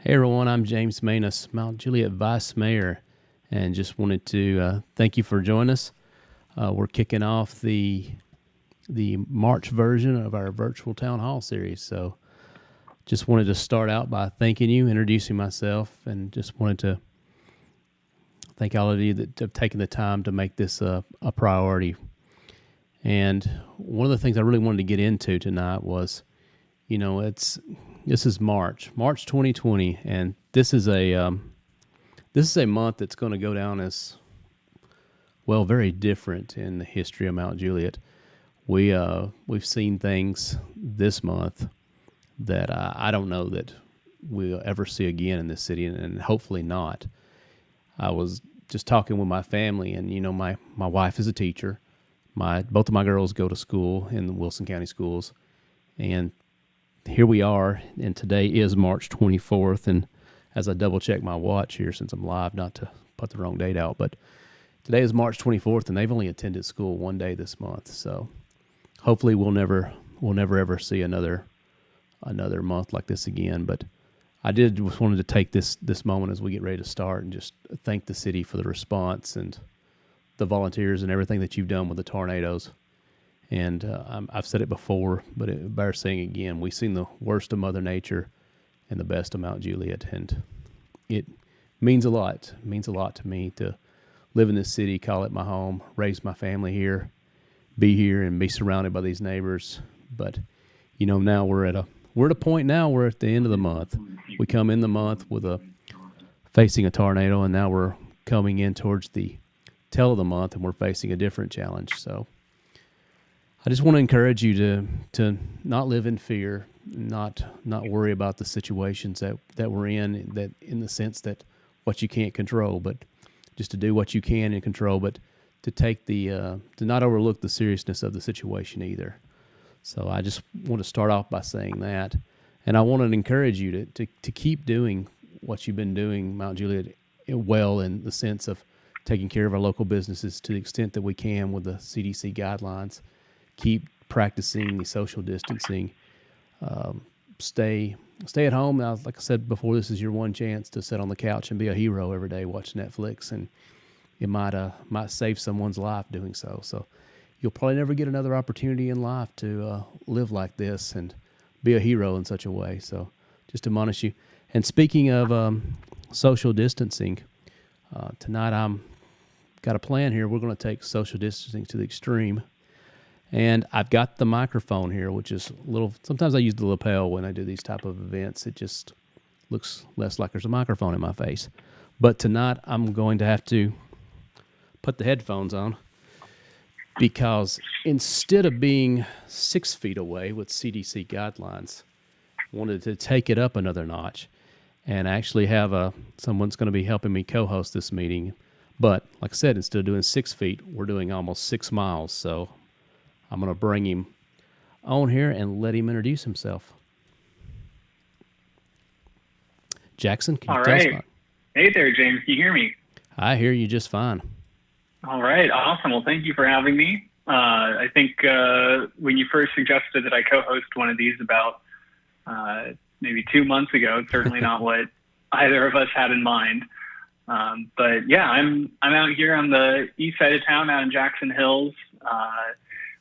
Hey everyone, I'm James Manus, Mount Juliet Vice Mayor, and just wanted to thank you for joining us. We're kicking off the March version of our virtual town hall series. So, just wanted to start out by thanking you, introducing myself, and just wanted to thank all of you that have taken the time to make this a priority. And one of the things I really wanted to get into tonight was, this is March 2020, and this is a month that's going to go down as well, very different in the history of Mount Juliet. We've seen things this month that I don't know that we'll ever see again in this city, and hopefully not. I was just talking with my family, and my wife is a teacher. My both of my girls go to school in the Wilson County schools, and here we are, and today is March 24th. And as I double check my watch here, since I'm live, not to put the wrong date out, but today is March 24th, and they've only attended school one day this month. So hopefully we'll never ever see another month like this again. But I just wanted to take this moment as we get ready to start and just thank the city for the response and the volunteers and everything that you've done with the tornadoes. And I've said it before, but it bears saying again. We've seen the worst of Mother Nature and the best of Mount Juliet, and it means a lot. It means a lot to me to live in this city, call it my home, raise my family here, be here, and be surrounded by these neighbors. But now we're at a point now. We're at the end of the month. We come in the month facing a tornado, and now we're coming in towards the tail of the month, and we're facing a different challenge. So I just want to encourage you to not live in fear, not worry about the situations that we're in, that in the sense that what you can't control, but just to do what you can and control, but to take to not overlook the seriousness of the situation either. So I just want to start off by saying that, and I want to encourage you to keep doing what you've been doing, Mount Juliet, well, in the sense of taking care of our local businesses to the extent that we can with the CDC guidelines. Keep practicing the social distancing. Stay at home. Now, like I said before, this is your one chance to sit on the couch and be a hero every day, watch Netflix, and it might save someone's life doing so. So you'll probably never get another opportunity in life to live like this and be a hero in such a way. So just admonish you. And speaking of social distancing, tonight I'm got a plan here. We're going to take social distancing to the extreme. And I've got the microphone here, which is a little, sometimes I use the lapel when I do these type of events. It just looks less like there's a microphone in my face. But tonight I'm going to have to put the headphones on because instead of being 6 feet away with CDC guidelines, I wanted to take it up another notch and actually have someone's going to be helping me co-host this meeting. But like I said, instead of doing 6 feet, we're doing almost 6 miles. So I'm going to bring him on here and let him introduce himself. Jackson, can you tell us about it? Hey there, James. Can you hear me? I hear you just fine. All right. Awesome. Well, thank you for having me. I think when you first suggested that I co-host one of these about maybe 2 months ago, it's certainly not what either of us had in mind. But yeah, I'm out here on the east side of town, out in Jackson Hills.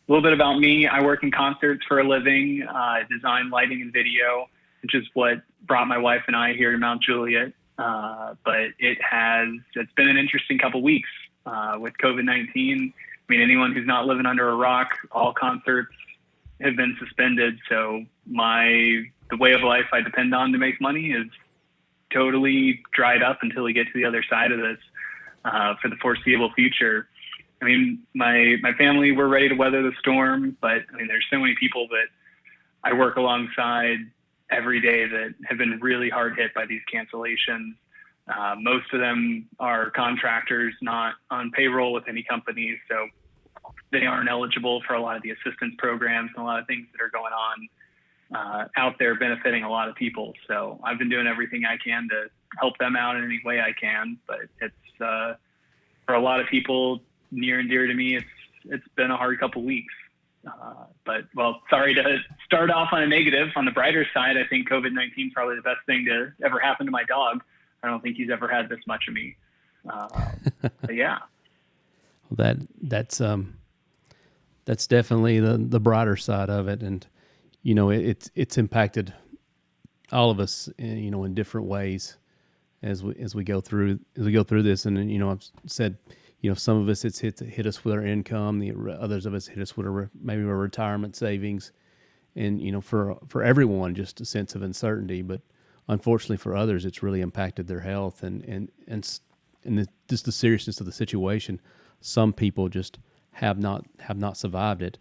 A little bit about me. I work in concerts for a living, design lighting and video, which is what brought my wife and I here to Mount Juliet. But it's been an interesting couple weeks with COVID-19. I mean, anyone who's not living under a rock, all concerts have been suspended. So the way of life I depend on to make money is totally dried up until we get to the other side of this for the foreseeable future. I mean, my family, we're ready to weather the storm, but I mean, there's so many people that I work alongside every day that have been really hard hit by these cancellations. Most of them are contractors, not on payroll with any companies, so they aren't eligible for a lot of the assistance programs and a lot of things that are going on out there benefiting a lot of people. So I've been doing everything I can to help them out in any way I can, but it's for a lot of people near and dear to me, it's been a hard couple weeks. But well, sorry to start off on a negative. On the brighter side, I think COVID-19 is probably the best thing to ever happen to my dog. I don't think he's ever had this much of me. But yeah. Well, that's definitely the brighter side of it, and it's impacted all of us, in different ways as we go through this. And I've said, some of us it's hit us with our income, the others of us hit us with maybe our retirement savings, and for everyone just a sense of uncertainty. But unfortunately for others, it's really impacted their health and just the seriousness of the situation. Some people just have not survived it.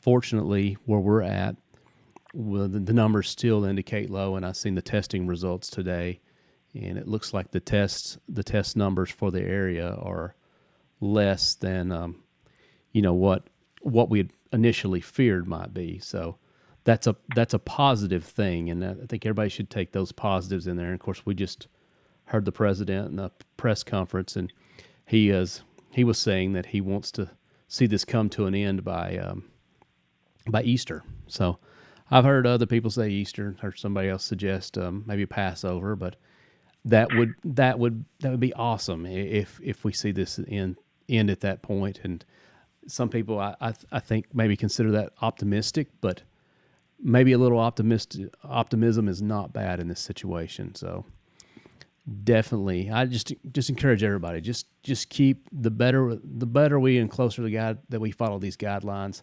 Fortunately, where we're at, well, the numbers still indicate low, and I've seen the testing results today, and it looks like the test numbers for the area are less than what we had initially feared might be. So that's a positive thing, and I think everybody should take those positives in there. And of course, we just heard the president in the press conference, and he was saying that he wants to see this come to an end by Easter. So I've heard other people say Easter. Heard somebody else suggest maybe Passover, but that would be awesome if we see this end at that point. And some people I think maybe consider that optimistic, but maybe a little optimism is not bad in this situation. So definitely, I just encourage everybody, just keep the better we and closer to God that we follow these guidelines.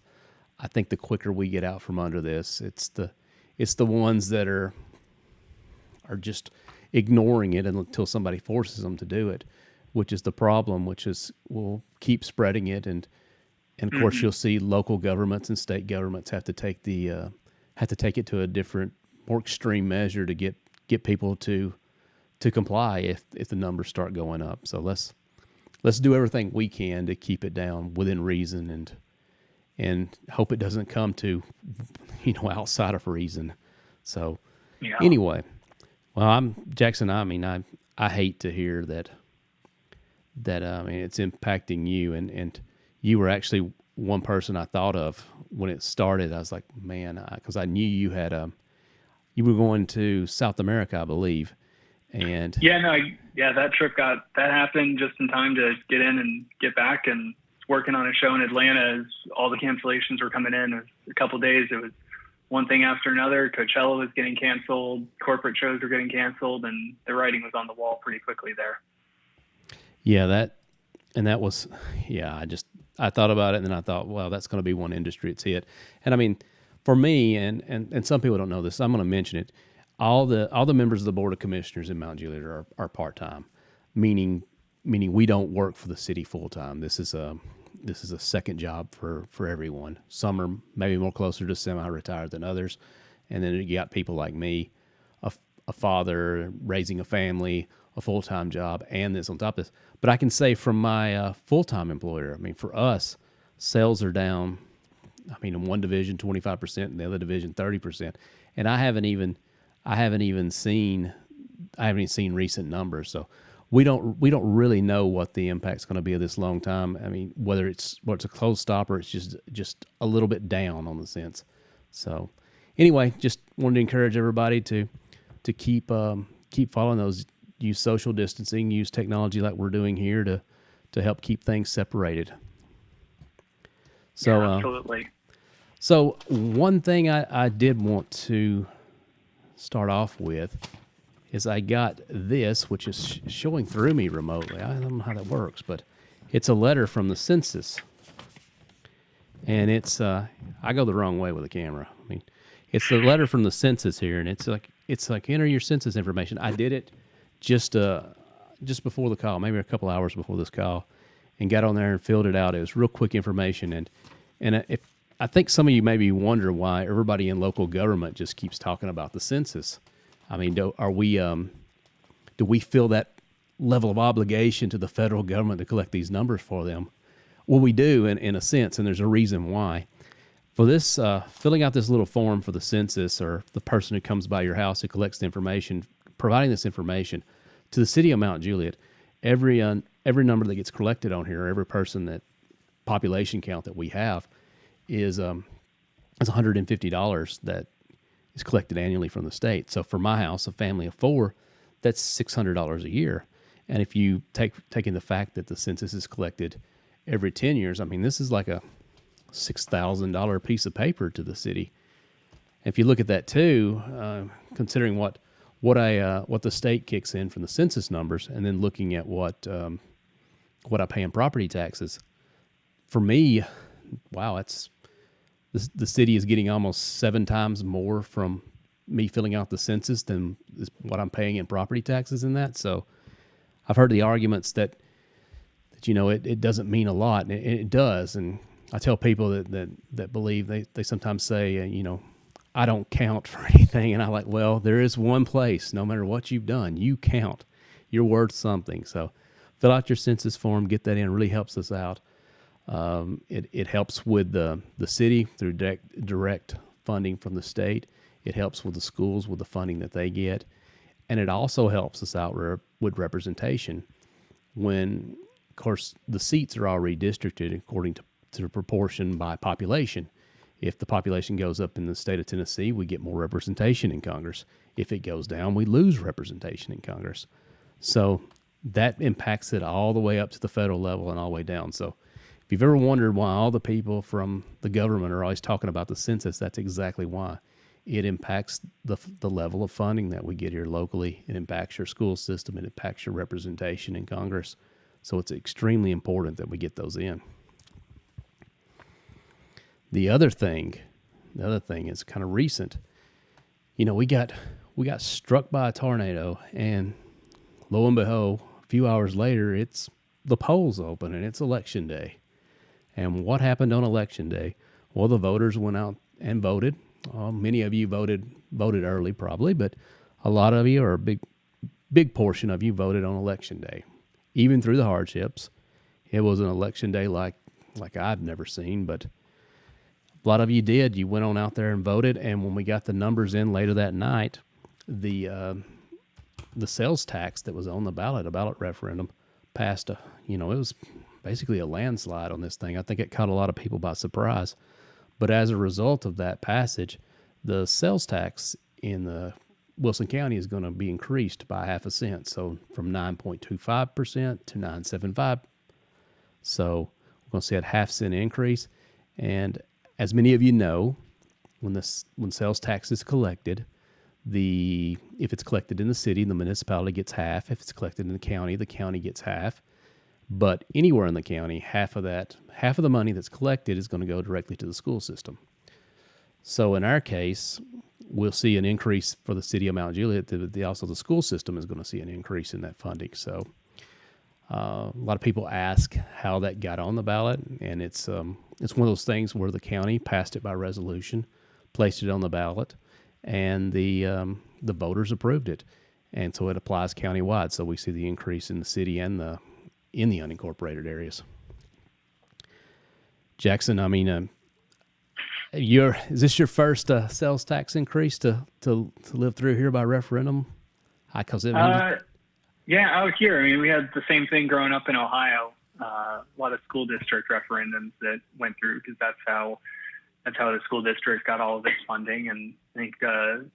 I think the quicker we get out from under this. It's the ones that are just ignoring it until somebody forces them to do it, which is the problem, which is we'll keep spreading it. And of course you'll see local governments and state governments have to take it to a different, more extreme measure to get people to comply if the numbers start going up. So let's do everything we can to keep it down within reason, and hope it doesn't come to outside of reason. So Yeah. Anyway, well, I'm Jackson. I mean, I hate to hear that it's impacting you, and you were actually one person I thought of when it started. I was like, man, because I knew you had you were going to South America, I believe, and that trip that happened just in time to get in and get back, and working on a show in Atlanta as all the cancellations were coming in. It was a couple of days. It was one thing after another. Coachella was getting canceled. Corporate shows were getting canceled, and the writing was on the wall pretty quickly there. Yeah, that was, I thought about it, and then I thought, well, that's going to be one industry it's hit. And I mean, for me, and some people don't know this, I'm going to mention it. All the members of the Board of Commissioners in Mount Juliet are part-time, meaning we don't work for the city full-time. This is a second job for everyone. Some are maybe more closer to semi-retired than others, and then you got people like me, a father raising a family, a full-time job, and this on top of this. But I can say from my full-time employer, I mean, for us, sales are down. I mean, in one division 25%, in the other division 30%, and I haven't even seen recent numbers. So we don't really know what the impact's going to be of this long time. I mean, whether it's a closed stop or it's just a little bit down on the sense. So anyway, just wanted to encourage everybody to keep following those. Use social distancing, use technology like we're doing here to help keep things separated. So absolutely. So one thing I did want to start off with is I got this, which is showing through me remotely. I don't know how that works, but it's a letter from the Census. And it's I go the wrong way with the camera. I mean, it's the letter from the Census here, and it's like enter your census information. I did it just before the call, maybe a couple hours before this call, and got on there and filled it out. It was real quick information, and if I think some of you maybe wonder why everybody in local government just keeps talking about the census. I mean, do we feel that level of obligation to the federal government to collect these numbers for them? Well, we do in a sense, and there's a reason why. For this, filling out this little form for the census, or the person who comes by your house who collects the information, providing this information to the city of Mount Juliet, every number that gets collected on here, every person, that population count that we have, is It's $150 that is collected annually from the state. So for my house, a family of four, that's $600 a year. And if you take in the fact that the census is collected every 10 years, I mean, this is like a $6,000 piece of paper to the city. If you look at that too, considering what the state kicks in from the census numbers, and then looking at what I pay in property taxes, for me, wow, the city is getting almost 7 times more from me filling out the census than is what I'm paying in property taxes in that. So I've heard the arguments that it doesn't mean a lot, and it does. And I tell people that believe, they sometimes say, I don't count for anything. And I'm like, well, there is one place, no matter what you've done, you count. You're worth something. So fill out your census form, get that in. It really helps us out. It helps with the city through direct funding from the state. It helps with the schools with the funding that they get. And it also helps us out with representation when, of course, the seats are all redistricted according to the proportion by population. If the population goes up in the state of Tennessee, we get more representation in Congress. If it goes down, we lose representation in Congress. So that impacts it all the way up to the federal level and all the way down. So if you've ever wondered why all the people from the government are always talking about the census, that's exactly why. It impacts the level of funding that we get here locally. It impacts your school system. It impacts your representation in Congress. So it's extremely important that we get those in. The other thing is kind of recent. We got struck by a tornado, and lo and behold, a few hours later, the polls open and it's election day. And what happened on election day? Well, the voters went out and voted. Many of you voted early, probably, but a lot of you, or a big portion of you, voted on election day. Even through the hardships, it was an election day like I've never seen, but a lot of you did. You went on out there and voted, and when we got the numbers in later that night, the sales tax that was on the ballot, a ballot referendum, passed. It was basically a landslide on this thing. I think it caught a lot of people by surprise. But as a result of that passage, the sales tax in the Wilson County is going to be increased by half a cent, so from 9.25% to 9.75. So we're going to see a half-cent increase. And as many of you know, when sales tax is collected, if it's collected in the city, the municipality gets half. If it's collected in the county gets half. But anywhere in the county, half of the money that's collected is going to go directly to the school system. So in our case, we'll see an increase for the city of Mount Juliet. Also, the school system is going to see an increase in that funding. So a lot of people ask how that got on the ballot, and it's one of those things where the county passed it by resolution, placed it on the ballot, and the voters approved it, and so it applies countywide. So we see the increase in the city and in the unincorporated areas. Jackson, I mean, is this your first sales tax increase to live through here by referendum? Yeah, out here, I mean, we had the same thing growing up in Ohio. A lot of school district referendums that went through because that's how the school district got all of its funding. And I think the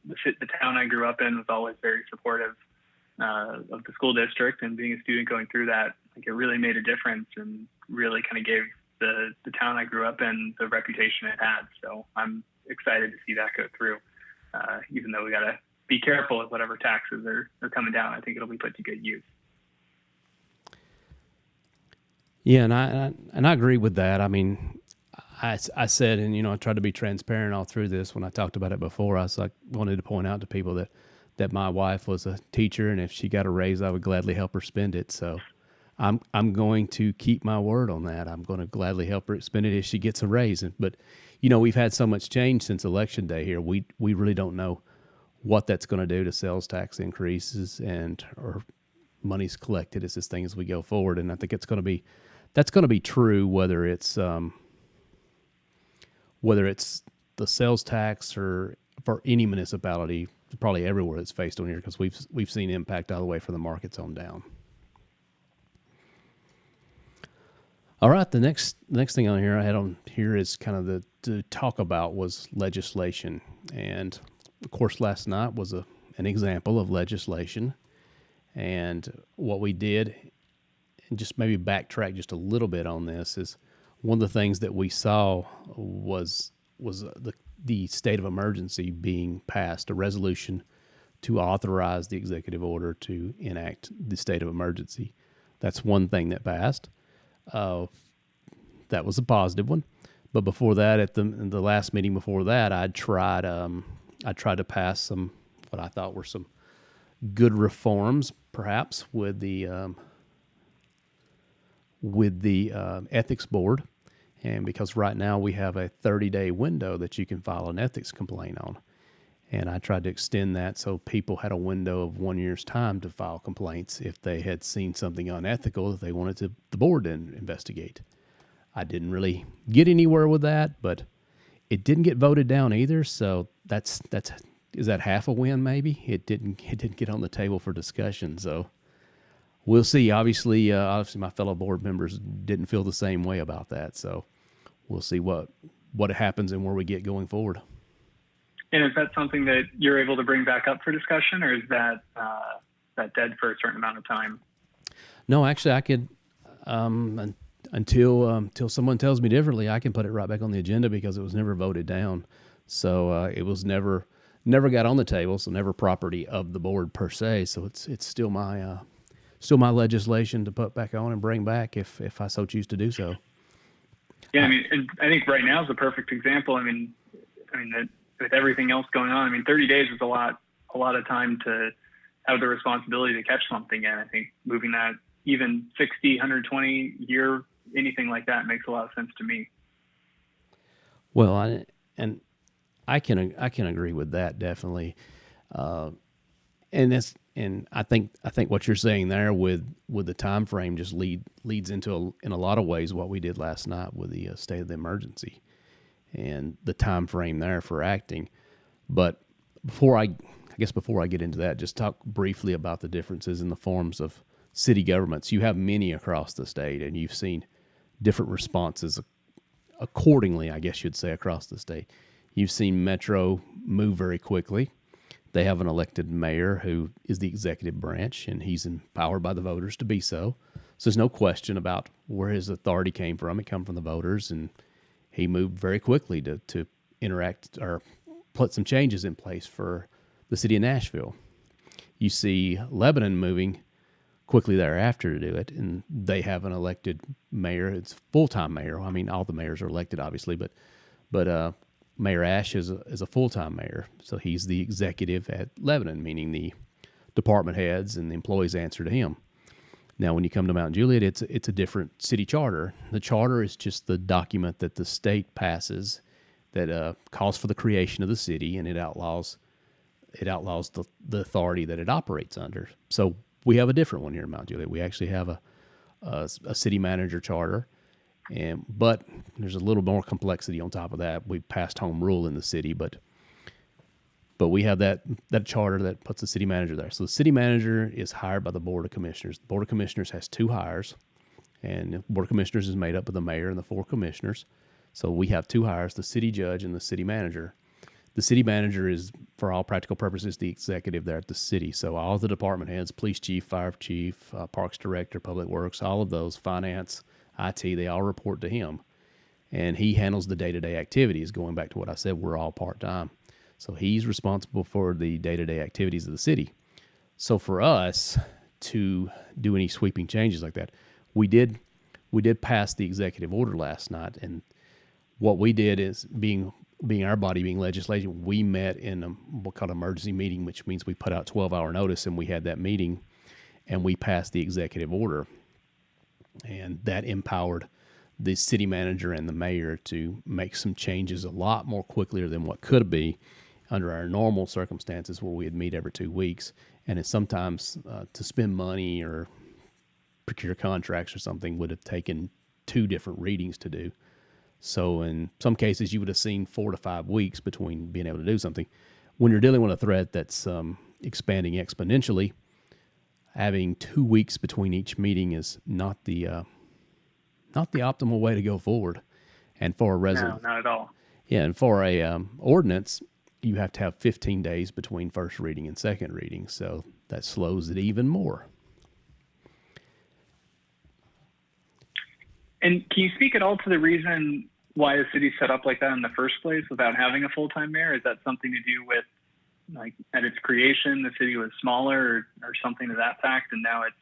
town I grew up in was always very supportive of the school district, and being a student going through that, I think it really made a difference and really kind of gave the town I grew up in the reputation it had. So I'm excited to see that go through, even though we got to be careful with whatever taxes are coming down. I think it'll be put to good use. Yeah, and I agree with that. I mean, I said, and I tried to be transparent all through this when I talked about it before. I wanted to point out to people that my wife was a teacher, and if she got a raise, I would gladly help her spend it. So I'm going to keep my word on that. I'm going to gladly help her spend it if she gets a raise. But we've had so much change since Election Day here. We really don't know what that's going to do to sales tax increases or monies collected as we go forward. And I think that's going to be true whether it's the sales tax or for any municipality, probably everywhere that's faced on here, because we've seen impact all the way from the markets on down. All right, the next thing on here I had on here is kind of the to talk about was legislation, and of course last night was an example of legislation, and what we did, and just maybe backtrack just a little bit on this is one of the things that we saw was the state of emergency being passed, a resolution to authorize the executive order to enact the state of emergency. That's one thing that passed. Uh, that was a positive one. But before that, at the last meeting before that, I tried to pass some what I thought were some good reforms, perhaps with the ethics board, and because right now we have a 30-day window that you can file an ethics complaint on, and I tried to extend that so people had a window of 1 year's time to file complaints if they had seen something unethical that they wanted the board to investigate. I didn't really get anywhere with that, but it didn't get voted down either. So that's is that half a win? Maybe it didn't get on the table for discussion. So we'll see. Obviously, my fellow board members didn't feel the same way about that. So we'll see what happens and where we get going forward. And is that something that you're able to bring back up for discussion, or is that dead for a certain amount of time? No, actually, I could. Until someone tells me differently, I can put it right back on the agenda because it was never voted down. So it was never got on the table. So never property of the board per se. So it's still my legislation to put back on and bring back if I so choose to do so. Yeah, I mean, and I think right now is the perfect example. I mean that with everything else going on, I mean, 30 days is a lot of time to have the responsibility to catch something. And I think moving that even 60, 120 year, anything like that makes a lot of sense to me. Well, I can agree with that definitely, and I think what you're saying there with the time frame just leads into in a lot of ways what we did last night with the state of the emergency and the time frame there for acting. But before I get into that, just talk briefly about the differences in the forms of city governments. You have many across the state, and you've seen different responses accordingly, I guess you'd say, across the state. You've seen Metro move very quickly. They have an elected mayor who is the executive branch, and he's empowered by the voters to be so. So there's no question about where his authority came from. It came from the voters, and he moved very quickly to interact or put some changes in place for the city of Nashville. You see Lebanon moving quickly thereafter to do it, and they have an elected mayor. It's full-time mayor. I mean, all the mayors are elected, obviously, but Mayor Ash is a full-time mayor, so he's the executive at Lebanon, meaning the department heads and the employees answer to him. Now, when you come to Mount Juliet, it's a different city charter. The charter is just the document that the state passes that calls for the creation of the city, and it outlaws the authority that it operates under. So we have a different one here in Mount Juliet. We actually have a city manager charter, but there's a little more complexity on top of that. We passed home rule in the city, but we have that charter that puts the city manager there. So the city manager is hired by the Board of Commissioners. The Board of Commissioners has two hires, and the Board of Commissioners is made up of the mayor and the four commissioners. So we have two hires, the city judge and the city manager. The city manager is, for all practical purposes, the executive there at the city. So all the department heads, police chief, fire chief, parks director, public works, all of those, finance, IT, they all report to him. And he handles the day-to-day activities. Going back to what I said, we're all part-time. So he's responsible for the day-to-day activities of the city. So for us to do any sweeping changes like that, we did pass the executive order last night. And what we did is, being our body, being legislation, we met in what's called an emergency meeting, which means we put out 12-hour notice, and we had that meeting, and we passed the executive order. And that empowered the city manager and the mayor to make some changes a lot more quickly than what could be under our normal circumstances where we'd meet every 2 weeks. And it's sometimes to spend money or procure contracts or something would have taken 2 different readings to do. So in some cases, you would have seen 4 to 5 weeks between being able to do something. When you're dealing with a threat that's expanding exponentially, having 2 weeks between each meeting is not the not the optimal way to go forward. And for a No, not at all. and for a ordinance, you have to have 15 days between first reading and second reading, so that slows it even more. And can you speak at all to the reason why the city's set up like that in the first place without having a full-time mayor? Is that something to do with, like, at its creation, the city was smaller or something to that fact, and now it's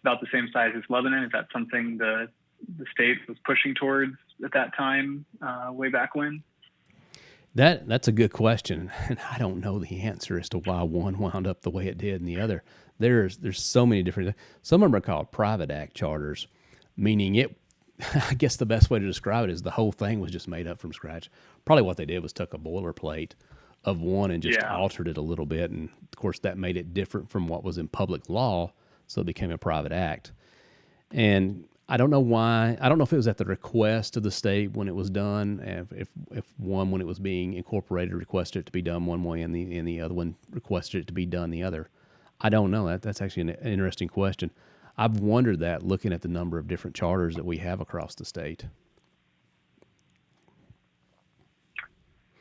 about the same size as Lebanon? Is that something the state was pushing towards at that time, way back when? That's a good question, and I don't know the answer as to why one wound up the way it did and the other. There's so many different. Some of them are called private act charters, meaning it. I guess the best way to describe it is the whole thing was just made up from scratch. Probably what they did was took a boilerplate of one and just Yeah. altered it a little bit, and of course that made it different from what was in public law, so it became a private act. And I don't know why. I don't know if it was at the request of the state when it was done. If one, when it was being incorporated, requested it to be done one way, and the other one requested it to be done the other. I don't know. That's actually an interesting question. I've wondered that looking at the number of different charters that we have across the state.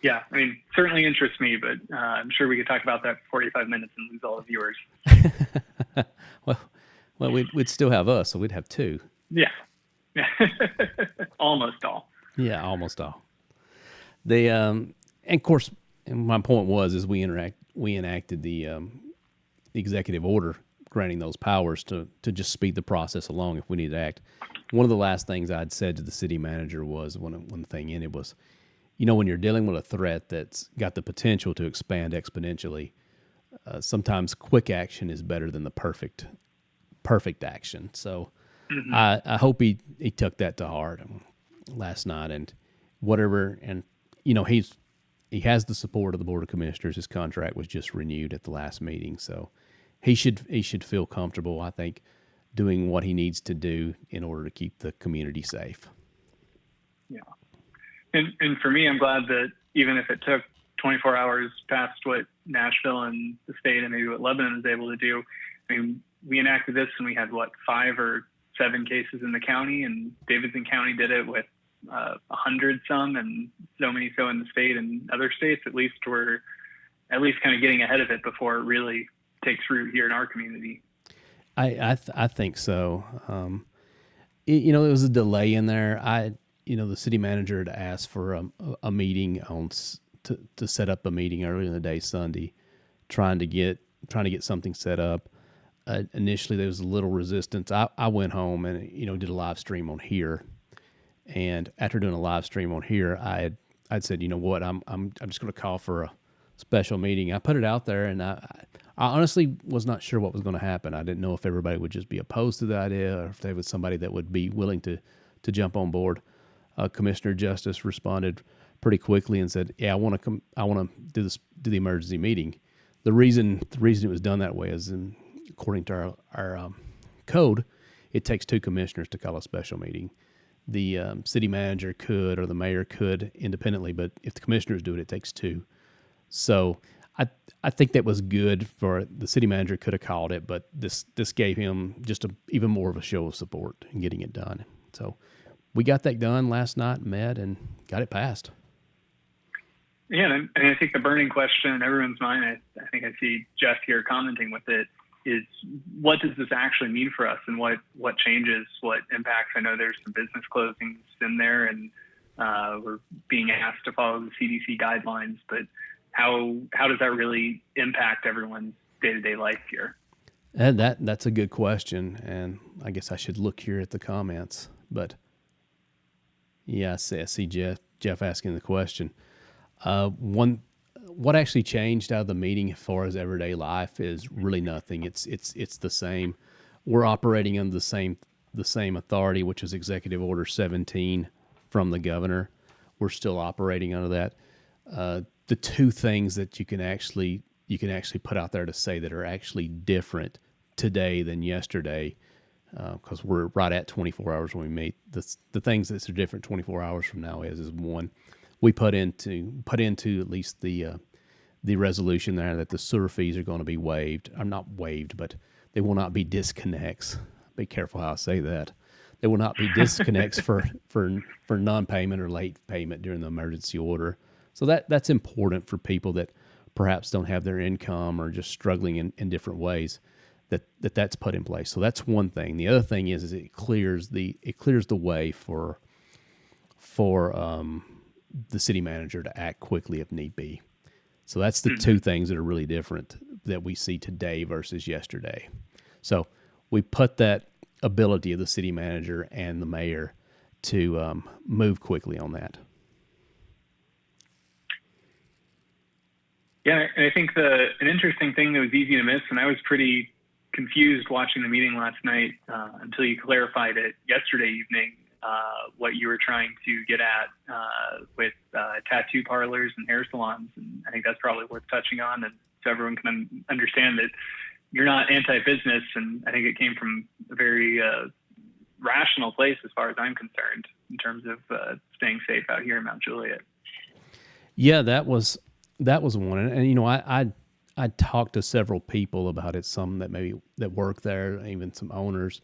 Yeah, I mean, certainly interests me, but I'm sure we could talk about that for 45 minutes and lose all the viewers. Well, we'd still have us, so we'd have two. Yeah. Almost all. Yeah, almost all. And of course, and my point is we enacted the executive order granting those powers to just speed the process along if we need to act. One of the last things I'd said to the city manager was when the thing ended was, when you're dealing with a threat that's got the potential to expand exponentially, sometimes quick action is better than the perfect action. So I hope he took that to heart last night and whatever. And he has the support of the Board of Commissioners. His contract was just renewed at the last meeting, so he should feel comfortable, I think, doing what he needs to do in order to keep the community safe. Yeah. And for me, I'm glad that even if it took 24 hours past what Nashville and the state and maybe what Lebanon was able to do, I mean, we enacted this and we had 5 or 7 cases in the county, and Davidson County did it with 100 some, and so many so in the state and other states. At least we're kind of getting ahead of it before it really takes root here in our community. I think so. There was a delay in there. The city manager had asked for a meeting to set up a meeting earlier in the day Sunday, trying to get something set up. Initially, there was a little resistance. I went home and did a live stream on here, and after doing a live stream on here, I'd said, I'm just going to call for a special meeting. I put it out there, and I honestly was not sure what was going to happen. I didn't know if everybody would just be opposed to the idea, or if there was somebody that would be willing to jump on board. Commissioner Justice responded pretty quickly and said, "Yeah, I want to do the emergency meeting." The reason it was done that way is, according to our code, it takes 2 commissioners to call a special meeting. The city manager could, or the mayor could independently, but if the commissioners do it, it takes 2. So I think that was good. For the city manager could have called it, but this gave him just even more of a show of support in getting it done. So we got that done last night, met, and got it passed. Yeah, and I think the burning question in everyone's mind, I think I see Jeff here commenting with it, is what does this actually mean for us, and what changes, what impacts? I know there's some business closings in there, and we're being asked to follow the CDC guidelines, but how does that really impact everyone's day-to-day life here? And that's a good question, and I guess I should look here at the comments. But yeah, I see Jeff asking the question. What actually changed out of the meeting as far as everyday life is really nothing. It's the same. We're operating under the same authority, which is Executive Order 17 from the governor. We're still operating under that. The 2 things that you can actually put out there to say that are actually different today than yesterday, because we're right at 24 hours when we meet. The things that are different 24 hours from now is one, we put into at least the resolution there that the sewer fees are going to be waived. I'm not waived, but they will not be disconnects. Be careful how I say that. There will not be disconnects for non-payment or late payment during the emergency order. So that's important for people that perhaps don't have their income or just struggling in different ways. That's put in place. So that's one thing. The other thing is it clears the way for the city manager to act quickly if need be. So that's the two things that are really different that we see today versus yesterday. So we put that ability of the city manager and the mayor to move quickly on that. Yeah, and I think an interesting thing that was easy to miss, and I was pretty confused watching the meeting last night until you clarified it yesterday evening, what you were trying to get at with tattoo parlors and hair salons. And I think that's probably worth touching on, and so everyone can understand that you're not anti-business, and I think it came from a very rational place as far as I'm concerned in terms of staying safe out here in Mount Juliet. Yeah, that was one, and you know, I talked to several people about it, some that work there, even some owners,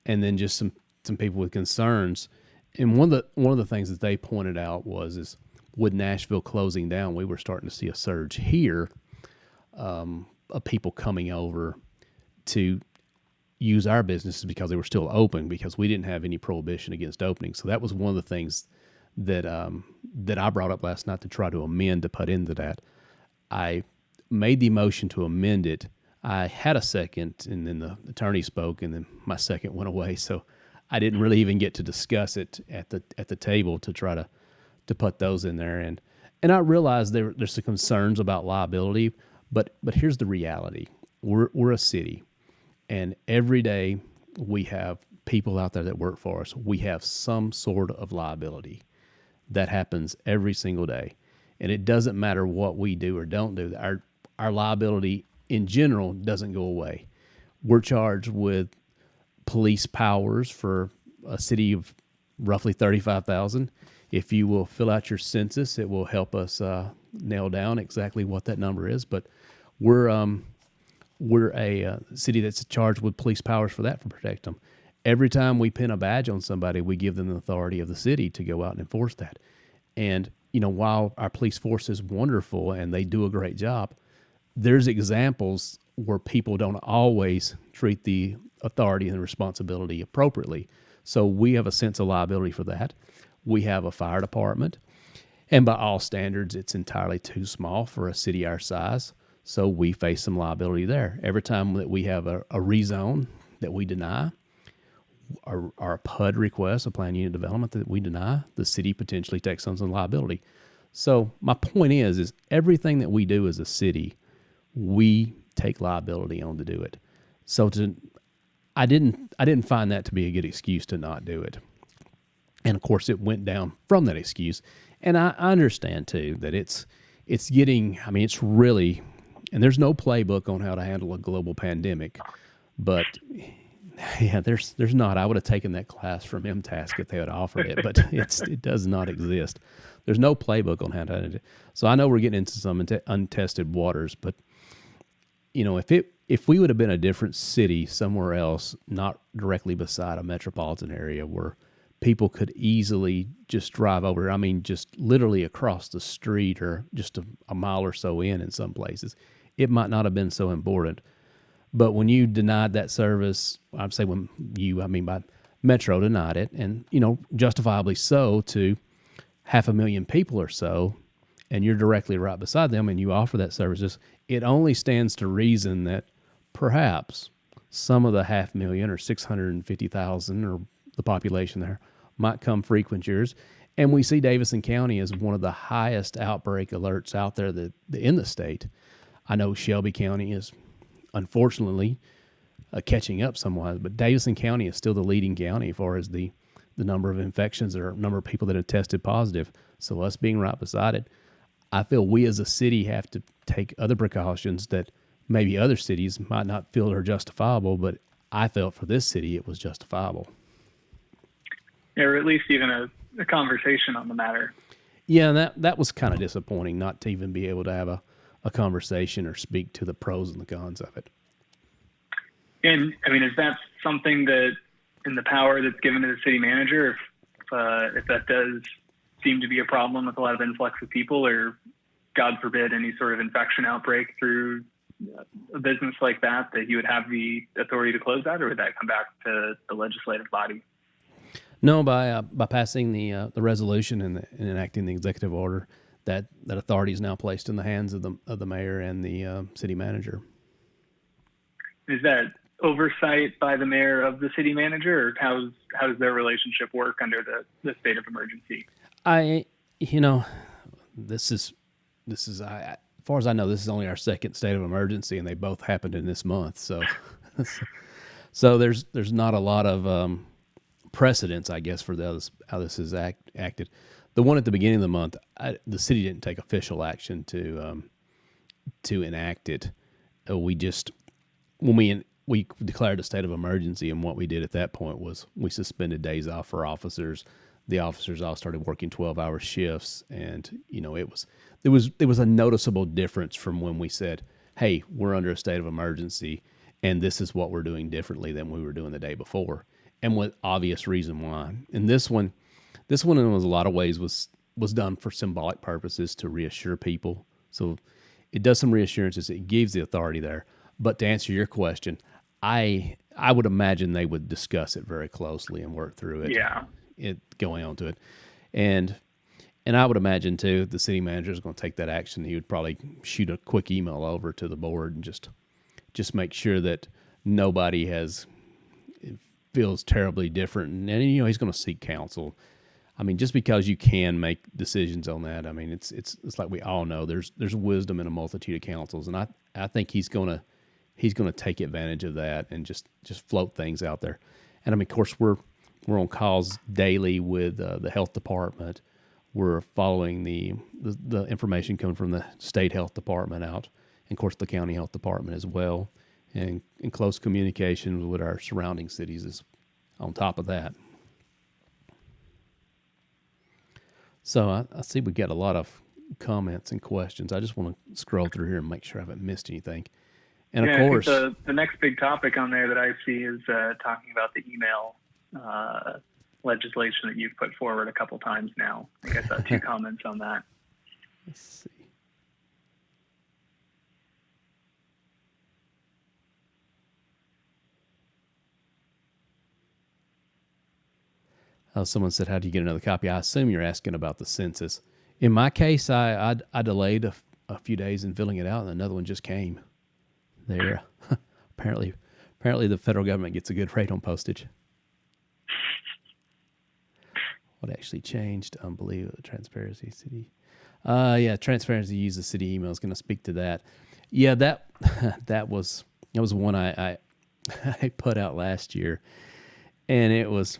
and then just some people with concerns. And one of the things that they pointed out is with Nashville closing down, we were starting to see a surge here of people coming over to use our businesses because they were still open, because we didn't have any prohibition against opening. So that was one of the things that I brought up last night to try to amend, to put into that. I made the motion to amend it. I had a second, and then the attorney spoke, and then my second went away. So I didn't really even get to discuss it at the table to try to put those in there. And I realized there's some concerns about liability, but here's the reality: we're a city, and every day we have people out there that work for us. We have some sort of liability that happens every single day, and it doesn't matter what we do or don't do. Our liability in general doesn't go away. We're charged with police powers for a city of roughly 35,000. If you will fill out your census, it will help us nail down exactly what that number is. But we're a city that's charged with police powers for that, for protect them. Every time we pin a badge on somebody, we give them the authority of the city to go out and enforce that. And you know, while our police force is wonderful and they do a great job, there's examples where people don't always treat the authority and the responsibility appropriately. So we have a sense of liability for that. We have a fire department, and by all standards, it's entirely too small for a city our size. So we face some liability there. Every time that we have a rezone that we deny, our PUD request, a plan unit development that we deny, the city potentially takes on some liability. So my point is everything that we do as a city, we take liability on to do it. So I didn't find that to be a good excuse to not do it. And of course it went down from that excuse. And I understand too that it's getting, I mean, it's really, and there's no playbook on how to handle a global pandemic, but yeah, there's not. I would have taken that class from MTask if they had offered it, but it does not exist. There's no playbook on how to do it. So I know we're getting into some untested waters, but you know, if we would have been a different city somewhere else, not directly beside a metropolitan area where people could easily just drive over, I mean, just literally across the street or just a mile or so in some places, it might not have been so important. But when you denied that service, I'd say by Metro denied it, and, you know, justifiably so, to 500,000 people or so, and you're directly right beside them and you offer that services, it only stands to reason that perhaps some of the 500,000 or 650,000 or the population there might come frequent yours. And we see Davidson County as one of the highest outbreak alerts out there in the state. I know Shelby County is unfortunately catching up somewhat, but Davidson County is still the leading county as far as the number of infections or number of people that have tested positive. So us being right beside it, I feel we as a city have to take other precautions that maybe other cities might not feel are justifiable, but I felt for this city it was justifiable. Yeah, or at least even a conversation on the matter. Yeah, and that was kind of disappointing not to even be able to have a conversation or speak to the pros and the cons of it. And I mean, is that something that in the power that's given to the city manager, if that does seem to be a problem with a lot of influx of people, or God forbid any sort of infection outbreak through a business like that you would have the authority to close that, or would that come back to the legislative body? No, by passing the resolution and enacting the executive order, that authority is now placed in the hands of the mayor and the city manager. Is that oversight by the mayor of the city manager, or how does their relationship work under the state of emergency? This is as far as I know, this is only our second state of emergency, and they both happened in this month. So, so there's not a lot of precedence, I guess, for how this is acted. The one at the beginning of the month, the city didn't take official action to enact it. We just when we declared a state of emergency, and what we did at that point was we suspended days off for officers. The officers all started working 12-hour shifts, and there was a noticeable difference from when we said, "Hey, we're under a state of emergency, and this is what we're doing differently than we were doing the day before," and with obvious reason why. And this one in a lot of ways was done for symbolic purposes to reassure people. So it does some reassurances. It gives the authority there. But to answer your question, I would imagine they would discuss it very closely and work through it. Yeah. It going on to it, and I would imagine too the city manager is going to take that action. He would probably shoot a quick email over to the board and just make sure that nobody feels terribly different. And he's going to seek counsel. I mean, just because you can make decisions on that, I mean, it's like we all know there's wisdom in a multitude of counsels, and I think he's going to take advantage of that and just float things out there. And I mean, of course, we're on calls daily with the health department. We're following the information coming from the state health department out, and of course the county health department as well, and in close communication with our surrounding cities is on top of that. So I see we got a lot of comments and questions. I just want to scroll through here and make sure I haven't missed anything. And of course, I think the next big topic on there that I see is talking about the email legislation that you've put forward a couple times now. I guess I have 2 comments on that. Let's see. Someone said, "How do you get another copy?" I assume you're asking about the census. In my case, I delayed a few days in filling it out, and another one just came. There, apparently the federal government gets a good rate on postage. What actually changed? Unbelievable. Transparency city. Transparency use the city email is going to speak to that. Yeah, that was one I put out last year, and it was,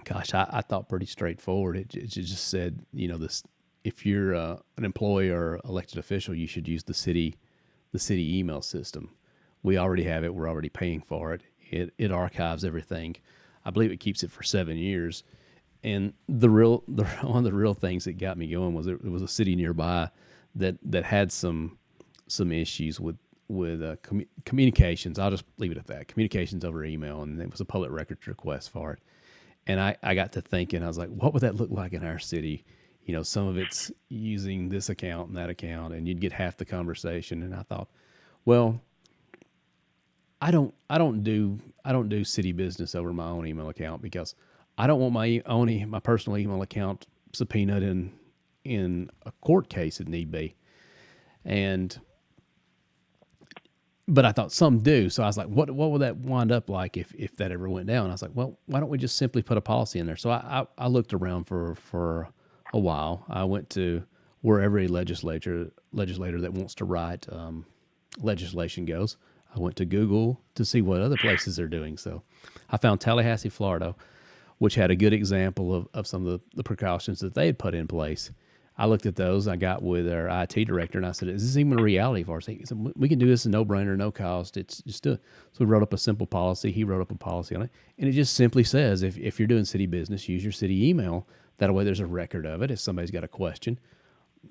gosh, I thought pretty straightforward. It just said, this: if you're an employee or elected official, you should use the city email system. We already have it. We're already paying for it. It archives everything. I believe it keeps it for 7 years. And one of the real things that got me going was it was a city nearby that had some issues with communications. I'll just leave it at that. Communications over email, and it was a public records request for it. And I got to thinking, I was like, what would that look like in our city? Some of it's using this account and that account, and you'd get half the conversation. And I thought, well, I don't do city business over my own email account, because I don't want my personal email account subpoenaed in a court case if need be. But I thought some do. So I was like, what would that wind up like if that ever went down? I was like, well, why don't we just simply put a policy in there? So I looked around for a while. I went to where every legislator that wants to write legislation goes. I went to Google to see what other places are doing. So I found Tallahassee, Florida, which had a good example of some of the precautions that they had put in place. I looked at those. I got with our IT director, and I said, "Is this even a reality for us?" He said, "We can do this, a no-brainer, no cost. It's just so we wrote up a simple policy. He wrote up a policy on it, and it just simply says, if you're doing city business, use your city email. That way, there's a record of it. If somebody's got a question,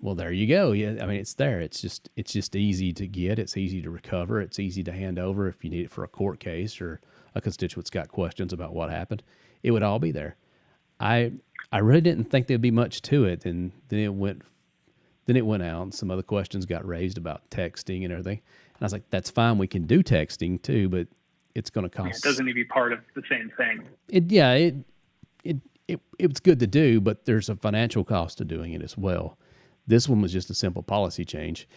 well, there you go. Yeah, I mean, it's there. It's just easy to get. It's easy to recover. It's easy to hand over if you need it for a court case or a constituent's got questions about what happened, it would all be there. I I really didn't think there'd be much to it, and then it went out, and some other questions got raised about texting and everything. And I was like, that's fine, we can do texting too, but it's going to Yeah, it cost doesn't need to be part of the same thing. it. Yeah, it was good to do, but there's a financial cost to doing it as well. This one was just a simple policy change,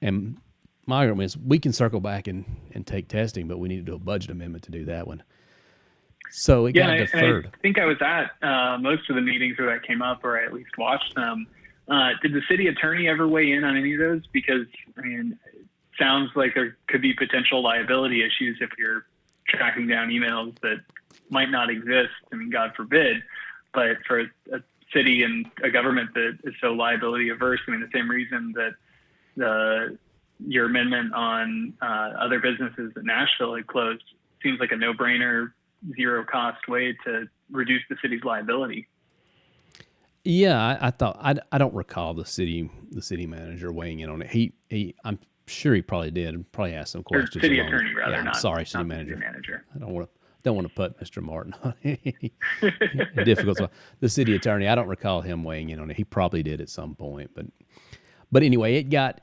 and my argument is we can circle back and take testing, but we need to do a budget amendment to do that one. So it Yeah, got and I deferred. think I was at most of the meetings where that came up, or I at least watched them. Did the city attorney ever weigh in on any of those? Because I mean, it sounds like there could be potential liability issues if you're tracking down emails that might not exist. I mean, God forbid. But for a city and a government that is so liability averse, I mean, the same reason that your amendment on other businesses in Nashville had closed seems like a no-brainer, zero-cost way to reduce the city's liability. Yeah, I thought I don't recall the city manager weighing in on it. I'm sure he probably did. Probably asked some Or questions city along. attorney, rather, Yeah, I'm not, sorry, city not the city manager. manager. I don't want to put Mr. Martin on any difficult spot. The city attorney, I don't recall him weighing in on it. He probably did at some point, but anyway, it got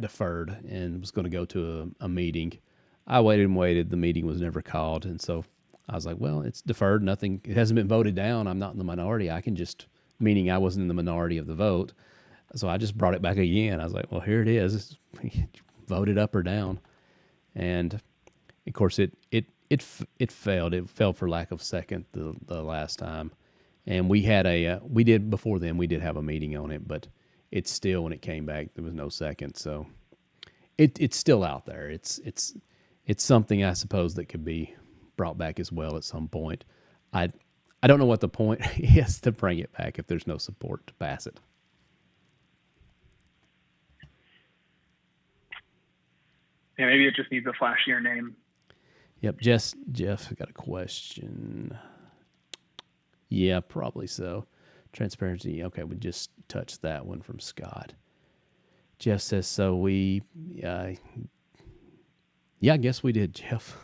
deferred and was going to go to a meeting. I waited and waited. The meeting was never called, and so I was like, well, it's deferred. Nothing. It hasn't been voted down. I'm not in the minority. I can just, meaning I wasn't in the minority of the vote. So I just brought it back again. I was like, well, here it is. Voted up or down, and of course it failed. It fell for lack of second the last time, and we did before then. We did have a meeting on it, but it's still, when it came back, there was no second. So it's still out there. It's something, I suppose, that could be brought back as well at some point. I I don't know what the point is to bring it back if there's no support to pass it. Yeah, maybe it just needs a flashier name. Yep, Jeff got a question. Yeah, probably so. Transparency. Okay, we just touched that one from Scott. Jeff says so. Yeah, I guess we did, Jeff.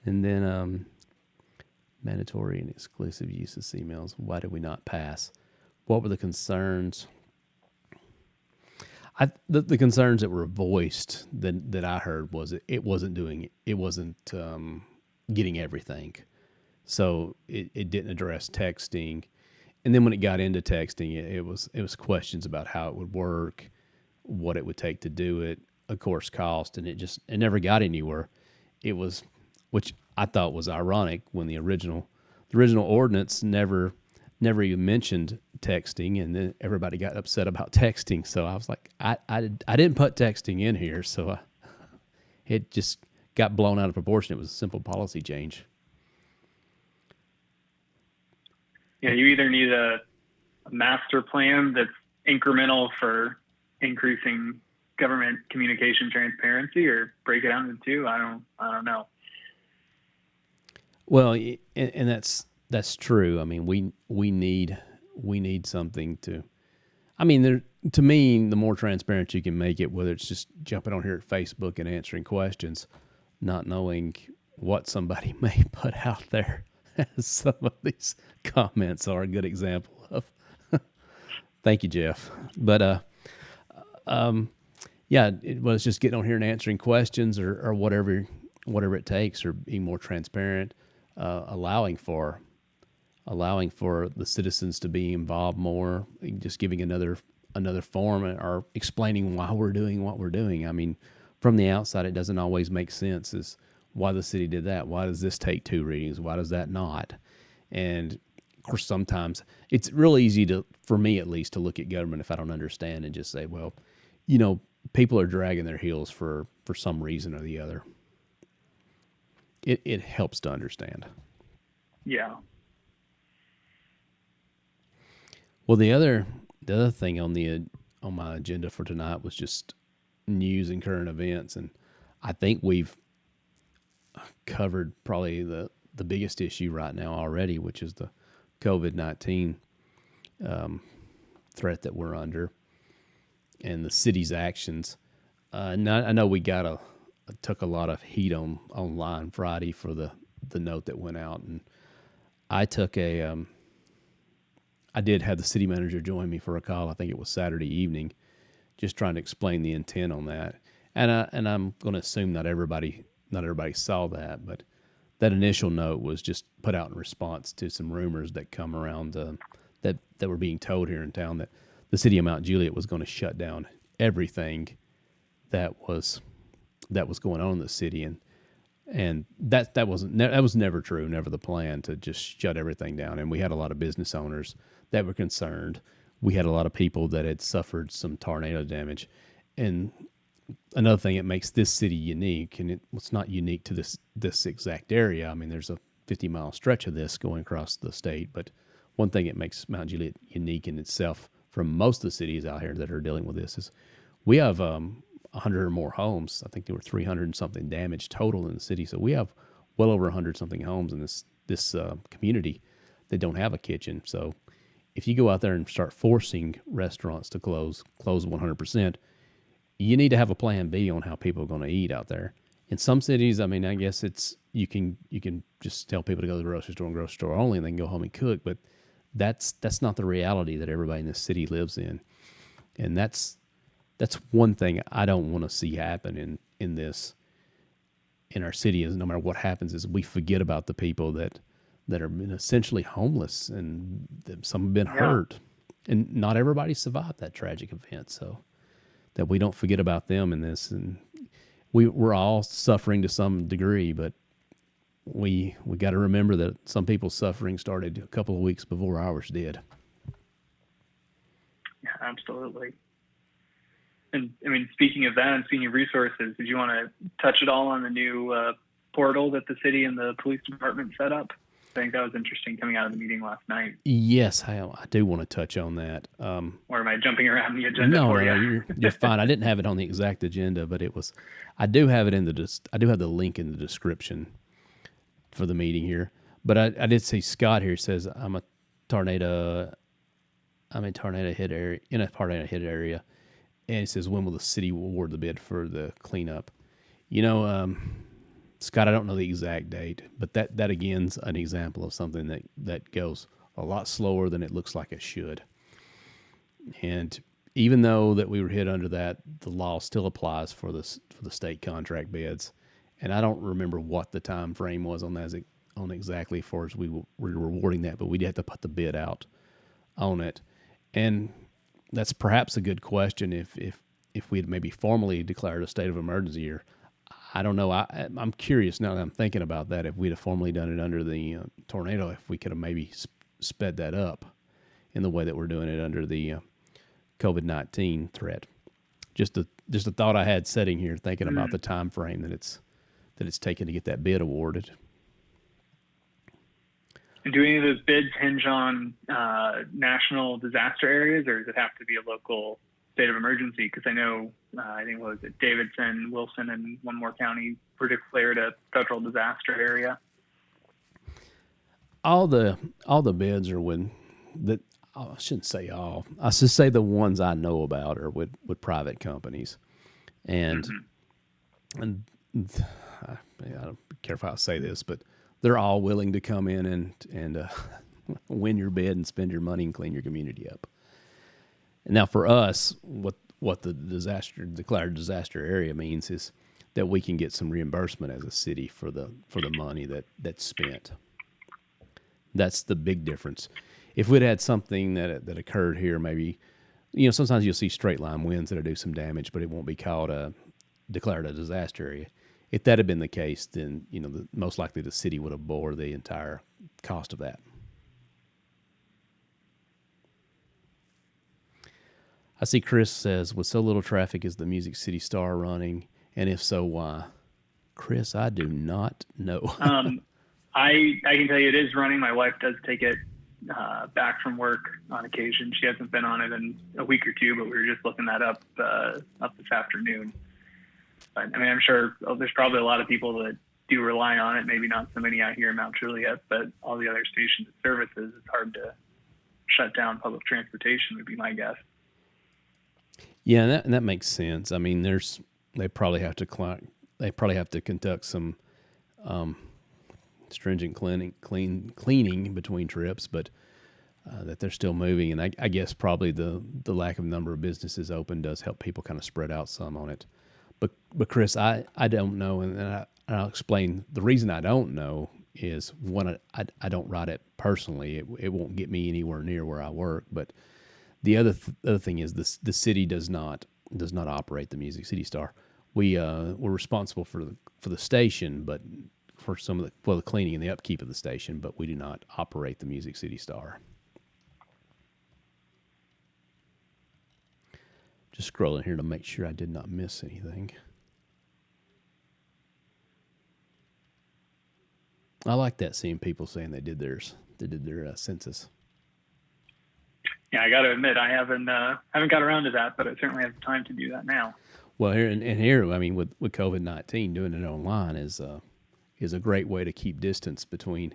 And then mandatory and exclusive use of emails. Why did we not pass? What were the concerns? The concerns that were voiced that I heard was it wasn't getting everything. So it didn't address texting. And then when it got into texting, it was questions about how it would work, what it would take to do it, of course, cost, and it never got anywhere. It was, which I thought was ironic, when the original ordinance never even mentioned texting, and then everybody got upset about texting. So I was like, I didn't put texting in here, so it just got blown out of proportion. It was a simple policy change. Yeah, you either need a master plan that's incremental for increasing government communication transparency, or break it down into two. I don't know. Well, and that's true. I mean, we need something to. I mean, to me, the more transparent you can make it, whether it's just jumping on here at Facebook and answering questions, not knowing what somebody may put out there, as some of these comments are a good example of. Thank you, Jeff. But yeah, it was just getting on here and answering questions, or whatever it takes, or being more transparent, allowing for the citizens to be involved more, just giving another forum, or explaining why we're doing what we're doing. I mean, from the outside, it doesn't always make sense as why the city did that. Why does this take 2 readings? Why does that not? And of course, sometimes it's real easy for me at least, to look at government if I don't understand and just say, well, people are dragging their heels for some reason or the other. It helps to understand. Yeah. Well, the other thing on my agenda for tonight was just news and current events, and I think we've covered probably the biggest issue right now already, which is the COVID-19 threat that we're under, and the city's actions. And I know we got took a lot of heat online Friday for the note that went out, and I took a I did have the city manager join me for a call. I think it was Saturday evening, just trying to explain the intent on that. And I'm going to assume not everybody saw that, but that initial note was just put out in response to some rumors that come around that were being told here in town that the city of Mount Juliet was going to shut down everything that was going on in the city, and that was never true, never the plan to just shut everything down. And we had a lot of business owners that were concerned. We had a lot of people that had suffered some tornado damage, and another thing that makes this city unique, and it's not unique to this exact area. I mean, there's a 50-mile stretch of this going across the state, but one thing that makes Mount Juliet unique in itself from most of the cities out here that are dealing with this is we have 100 or more homes. I think there were 300 and something damage total in the city. So we have well over 100 something homes in this community that don't have a kitchen. So if you go out there and start forcing restaurants to close 100%, you need to have a plan B on how people are going to eat out there. In some cities, I mean, I guess it's you can just tell people to go to the grocery store and grocery store only, and they can go home and cook. But that's not the reality that everybody in this city lives in, and that's one thing I don't want to see happen in our city. Is no matter what happens, is we forget about the people that are been essentially homeless, and some have been hurt, and not everybody survived that tragic event. So that we don't forget about them in this, and we're all suffering to some degree, but we got to remember that some people's suffering started a couple of weeks before ours did. Yeah, absolutely. And I mean, speaking of that and speaking of resources, did you want to touch at all on the new portal that the city and the police department set up? I think that was interesting coming out of the meeting last night. Yes, I do want to touch on that. Or am I jumping around the agenda for you? No, you're fine. I didn't have it on the exact agenda, but it was. I do have it I do have the link in the description for the meeting here. But I did see Scott here says I'm a tornado hit area, and it says when will the city award the bid for the cleanup? Scott, I don't know the exact date, but that again's an example of something that goes a lot slower than it looks like it should. And even though that we were hit under that, the law still applies for the state contract bids. And I don't remember what the time frame was on that, on exactly for as we were rewarding that, but we had to put the bid out on it. And that's perhaps a good question if we had maybe formally declared a state of emergency, or I don't know. I'm curious now that I'm thinking about that. If we'd have formally done it under the tornado, if we could have maybe sped that up in the way that we're doing it under the COVID-19 threat. Just a thought I had sitting here thinking about the time frame that it's taken to get that bid awarded. And do any of those bids hinge on national disaster areas, or does it have to be a local state of emergency? Because I know, I think, what was it, Davidson, Wilson, and one more county were declared a federal disaster area. All the bids are I shouldn't say all. I should say the ones I know about are with private companies, and I don't be careful how I say this, but they're all willing to come in and win your bid and spend your money and clean your community up. And now for us, what the declared disaster area means is that we can get some reimbursement as a city for the money that's spent. That's the big difference. If we'd had something that occurred here, maybe, sometimes you'll see straight line winds that'll do some damage, but it won't be called declared a disaster area. If that had been the case, then most likely the city would have bore the entire cost of that. I see Chris says, with so little traffic, is the Music City Star running? And if so, why? Chris, I do not know. I can tell you it is running. My wife does take it back from work on occasion. She hasn't been on it in a week or two, but we were just looking that up this afternoon. But, I mean, I'm sure there's probably a lot of people that do rely on it, maybe not so many out here in Mount Juliet, but all the other stations and services, it's hard to shut down public transportation, would be my guess. Yeah, and that makes sense. I mean, they probably have to they probably have to conduct some stringent cleaning between trips, but that they're still moving. And I guess probably the lack of number of businesses open does help people kind of spread out some on it. But Chris, I don't know, and I'll explain the reason I don't know is one, I don't ride it personally. It won't get me anywhere near where I work. But the other thing is the city does not operate the Music City Star. We're responsible for the station, but for some of the cleaning and the upkeep of the station, but we do not operate the Music City Star. Just scrolling here to make sure I did not miss anything. I like that, seeing people saying they did their census. Yeah, I got to admit, I haven't got around to that, but I certainly have time to do that now. Well, here, I mean, with COVID-19, doing it online is a great way to keep distance between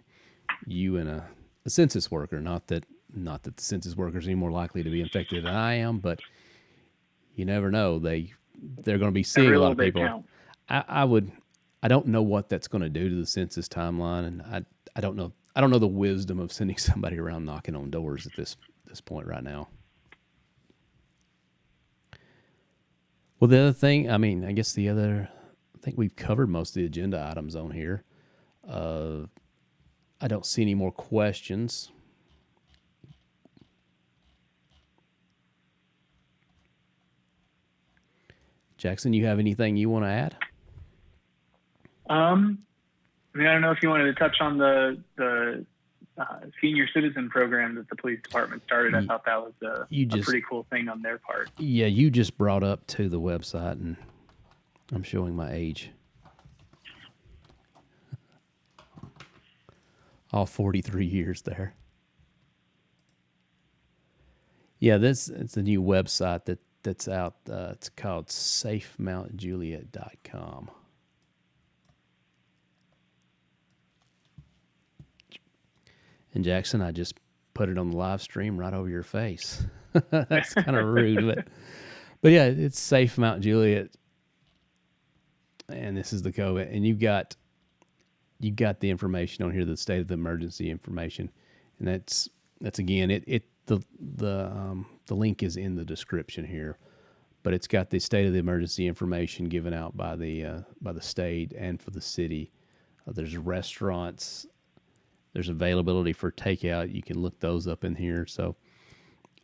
you and a census worker. Not that the census worker is any more likely to be infected than I am, but you never know. They're going to be seeing a lot of people. I don't know what that's going to do to the census timeline, and I don't know. I don't know the wisdom of sending somebody around knocking on doors at this point right now. Well, the other thing, I mean, I think we've covered most of the agenda items on here. I don't see any more questions. Jackson, you have anything you want to add? I mean, I don't know if you wanted to touch on the senior citizen program that the police department started. I thought that was a pretty cool thing on their part. Yeah, you just brought up to the website, and I'm showing my age. All 43 years there. Yeah, it's a new website that's out. It's called safemountjuliet.com. And Jackson, I just put it on the live stream right over your face. That's kind of rude, but yeah, it's Safe Mount Juliet, and this is the COVID. And you've got the information on here, the state of the emergency information, and that's again the link is in the description here, but it's got the state of the emergency information given out by the state and for the city. There's restaurants. There's availability for takeout. You can look those up in here. So,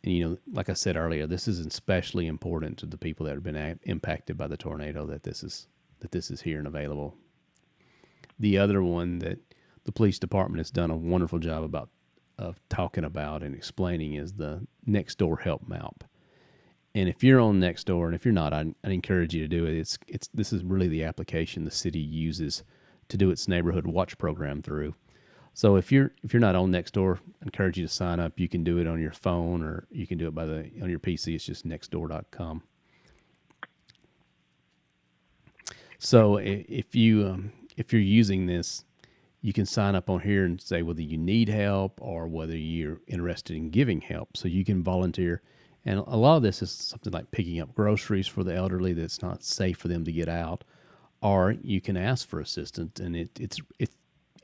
and, like I said earlier, this is especially important to the people that have been impacted by the tornado, that this is here and available. The other one that the police department has done a wonderful job of talking about and explaining is the Nextdoor Help Map. And if you're on Nextdoor, and if you're not, I encourage you to do it. This is really the application the city uses to do its neighborhood watch program through. So if you're not on Nextdoor, I encourage you to sign up. You can do it on your phone, or you can do it on your PC. It's just nextdoor.com. So if you're using this, you can sign up on here and say whether you need help or whether you're interested in giving help. So you can volunteer. And a lot of this is something like picking up groceries for the elderly that's not safe for them to get out, or you can ask for assistance. And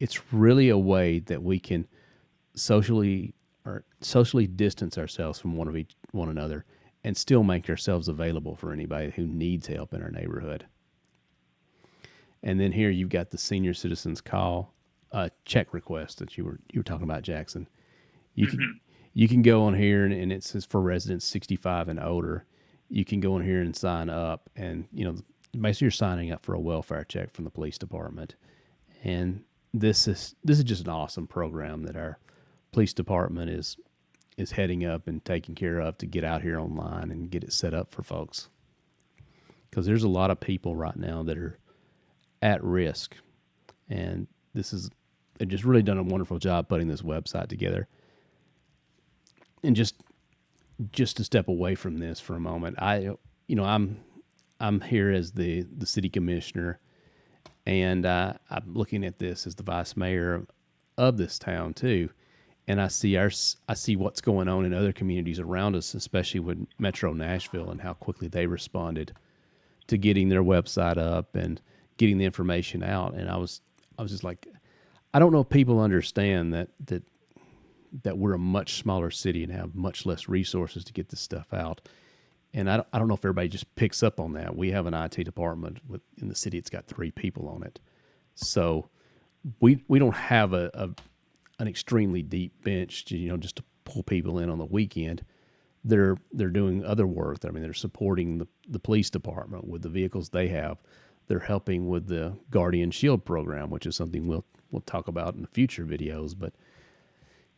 it's really a way that we can socially distance ourselves from one another and still make ourselves available for anybody who needs help in our neighborhood. And then here you've got the senior citizens call check request that you were talking about, Jackson. You can go on here, and it says for residents 65 and older. You can go in here and sign up, and basically you're signing up for a welfare check from the police department. And this is just an awesome program that our police department is heading up and taking care of to get out here online and get it set up for folks. Because there's a lot of people right now that are at risk, and they've just really done a wonderful job putting this website together. And just to step away from this for a moment, I'm here as the city commissioner, and I'm looking at this as the vice mayor of this town too, and I see what's going on in other communities around us, especially with Metro Nashville and how quickly they responded to getting their website up and getting the information out. And I was just like, I don't know if people understand that we're a much smaller city and have much less resources to get this stuff out. And I don't know if everybody just picks up on that. We have an IT department in the city. It's got 3 people on it. So we don't have an extremely deep bench to, just to pull people in on the weekend. They're doing other work. I mean, they're supporting the police department with the vehicles they have. They're helping with the Guardian Shield program, which is something we'll talk about in future videos. But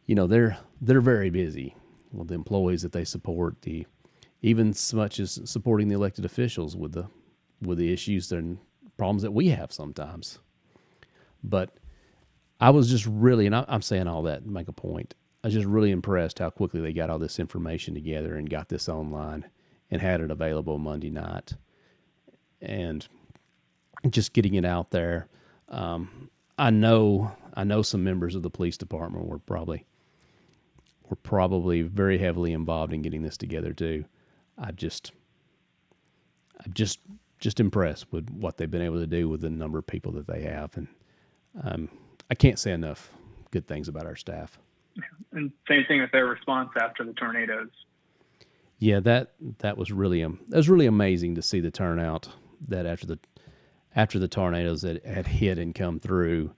they're very busy with the employees that they support. Even as much as supporting the elected officials with the issues and problems that we have sometimes. But I was just really, and I'm saying all that to make a point. I was just really impressed how quickly they got all this information together and got this online and had it available Monday night. And just getting it out there. I know some members of the police department were probably very heavily involved in getting this together too. I'm just impressed with what they've been able to do with the number of people that they have, and I can't say enough good things about our staff. And same thing with their response after the tornadoes. Yeah, that was really amazing to see the turnout that after the tornadoes that had hit and come through,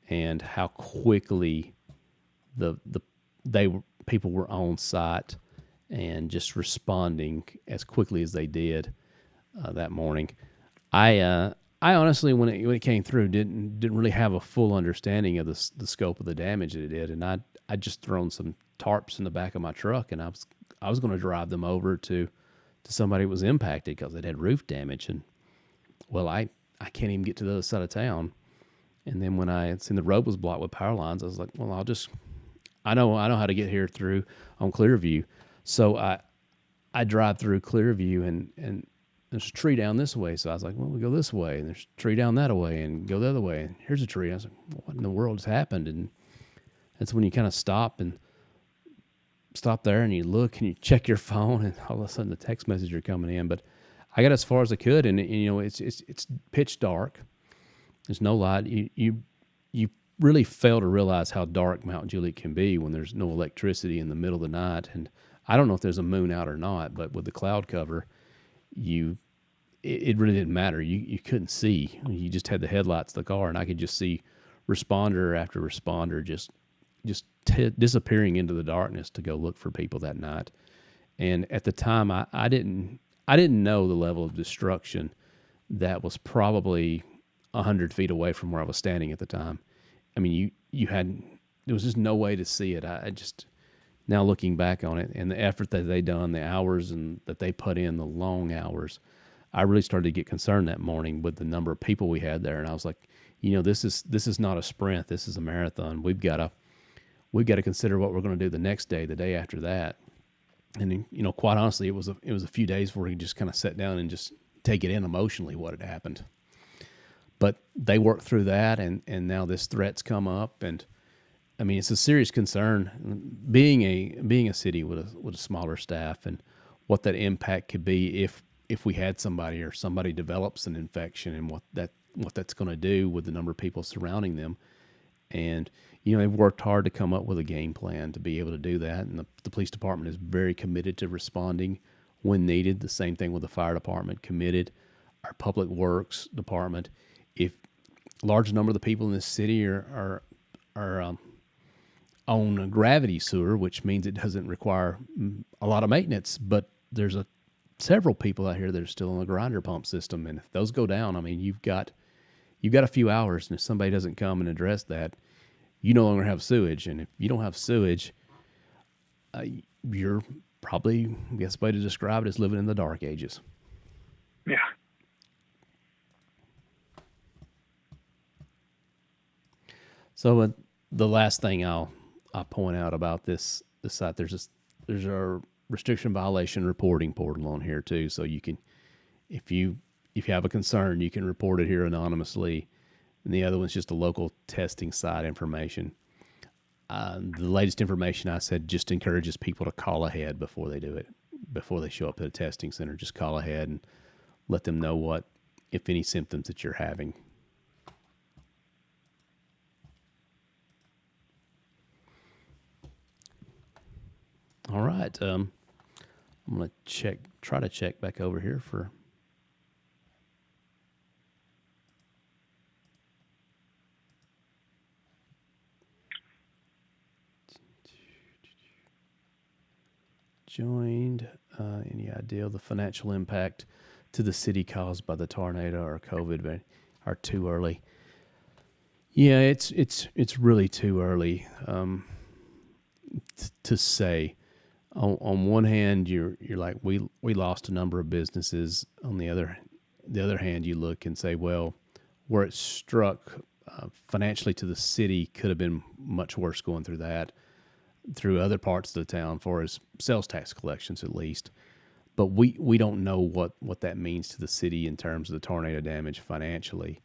and how quickly people were on site and just responding as quickly as they did that morning. I honestly, when it came through, didn't really have a full understanding of the scope of the damage that it did, and I'd just thrown some tarps in the back of my truck, and I was going to drive them over to somebody that was impacted because it had roof damage, and well, I can't even get to the other side of town. And then when I had seen the road was blocked with power lines, I was like, well, I know how to get here through on Clearview. So I drive through Clearview and there's a tree down this way. So I was like, well, we go this way, and there's a tree down that way, and go the other way. And here's a tree. I was like, what in the world has happened? And that's when you kind of stop there and you look and you check your phone, and all of a sudden the text messages are coming in. But I got as far as I could, and it's pitch dark. There's no light. You really fail to realize how dark Mount Juliet can be when there's no electricity in the middle of the night. And I don't know if there's a moon out or not, but with the cloud cover, it really didn't matter. You couldn't see. You just had the headlights of the car, and I could just see responder after responder just disappearing into the darkness to go look for people that night. And at the time, I didn't know the level of destruction that was probably 100 feet away from where I was standing at the time. I mean, there was just no way to see it. I just, now looking back on it and the effort that they done, the hours and that they put in, the long hours, I really started to get concerned that morning with the number of people we had there. And I was like, this is not a sprint. This is a marathon. We've got to consider what we're going to do the next day, the day after that. And quite honestly, it was a few days where we just kind of sat down and just take it in emotionally what had happened. But they worked through that, and now this threat's come up, and I mean, it's a serious concern. Being a city with a smaller staff, and what that impact could be if we had somebody or somebody develops an infection, and what that's going to do with the number of people surrounding them. And they've worked hard to come up with a game plan to be able to do that, and the police department is very committed to responding when needed. The same thing with the fire department, committed. Our public works department. If a large number of the people in this city are on a gravity sewer, which means it doesn't require a lot of maintenance, but there's several people out here that are still on the grinder pump system, and if those go down, I mean, you've got a few hours, and if somebody doesn't come and address that, you no longer have sewage. And if you don't have sewage, you're probably, I guess the way to describe it is living in the dark ages. Yeah. So the last thing I'll point out about this site, there's a restriction violation reporting portal on here too. So you can, if you have a concern, you can report it here anonymously. And the other one's just a local testing site information. The latest information I said just encourages people to call ahead before they do it, before they show up at a testing center. Just call ahead and let them know what if any symptoms that you're having. All right. I'm going to try to check back over here for. Joined. Any idea of the financial impact to the city caused by the tornado or COVID, but are too early? Yeah, it's really too early to say. On one hand, you're like we lost a number of businesses. On the other hand, you look and say, well, where it struck financially to the city could have been much worse going through that, through other parts of the town, for as sales tax collections at least. But we don't know what that means to the city in terms of the tornado damage financially.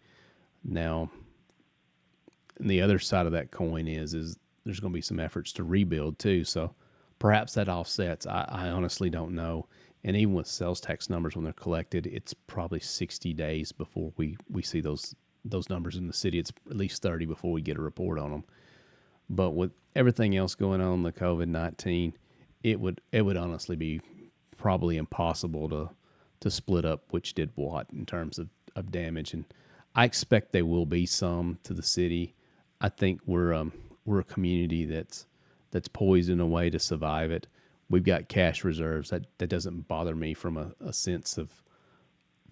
Now, the other side of that coin is there's going to be some efforts to rebuild too. So perhaps that offsets. I honestly don't know. And even with sales tax numbers when they're collected, it's probably 60 days before we see those numbers in the city. It's at least 30 before we get a report on them. But with everything else going on, the COVID-19, it would honestly be probably impossible to split up which did what in terms of damage. And I expect there will be some to the city. I think we're a community that's poised in a way to survive it. We've got cash reserves. That doesn't bother me from a sense of